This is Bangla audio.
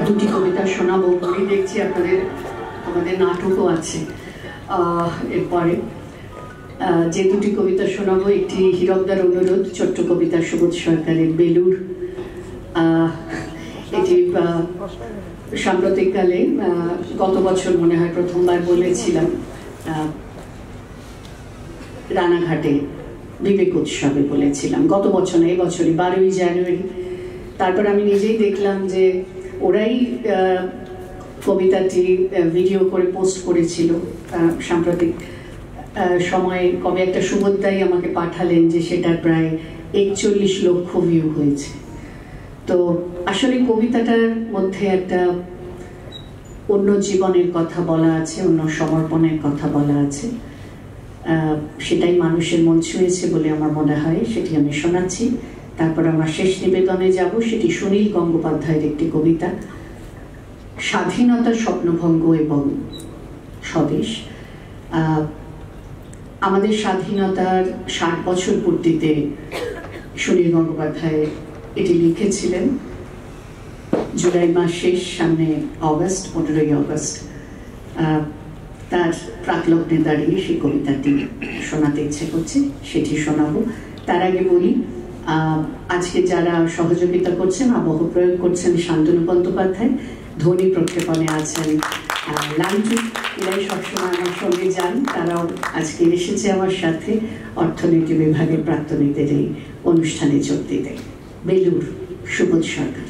দুটি কবিতা শোনাবো বলে দেখছি আমাদের নাটকও আছে এরপরে। যে দুটি কবিতা শোনাবো, একটি হীরকদার অনুরোধ ছোট্ট কবিতা সুবোধ সরকারের বেলুড়। এটি সাম্প্রতিককালে গত বছর মনে হয় প্রথমবার বলেছিলাম রানাঘাটে বিবেক উৎসবে বলেছিলাম, গত বছর না, এই বছরই 12ই জানুয়ারি। তারপর আমি নিজেই দেখলাম যে ওরাই কবিতাটি ভিডিও করে পোস্ট করেছিল সাম্প্রতিক সময়ে। কবে একটা সুবোধদাই আমাকে পাঠালেন যে সেটার প্রায় 41 লক্ষ ভিউ হয়েছে। তো আসলে কবিতাটার মধ্যে একটা অন্য জীবনের কথা বলা আছে, অন্য সমর্পণের কথা বলা আছে, সেটাই মানুষের মন ছুঁয়েছে বলে আমার মনে হয়। সেটি আমি শোনাচ্ছি। তারপর আমার শেষ নিবেদনে যাব, সেটি সুনীল গঙ্গোপাধ্যায়ের একটি কবিতা, স্বাধীনতার স্বপ্নভঙ্গ এবং স্বদেশ। আমাদের স্বাধীনতার 60 বছর পূর্তিতে সুনীল গঙ্গোপাধ্যায় এটি লিখেছিলেন। জুলাই মাস শেষ, সামনে অগস্ট, 15ই অগস্ট। তার প্রাকলগ্নে দাঁড়িয়ে সেই কবিতাটি শোনাতে ইচ্ছে করছে, সেটি শোনাবো। তার আগে বলি, আজকে যারা সহযোগিতা করছেন, আবহ প্রয়োগ করছেন শান্তনু বন্দ্যোপাধ্যায়, ধ্বনি প্রক্ষেপণে আছেন লাঞ্চু, এরাই সবসময় আমার সঙ্গে যান। তারাও আজকে এসেছে আমার সাথে অর্থনীতি বিভাগের প্রাক্তনীদের এই অনুষ্ঠানে যোগ দিতে। বেলুড়, সুবোধ সরকার।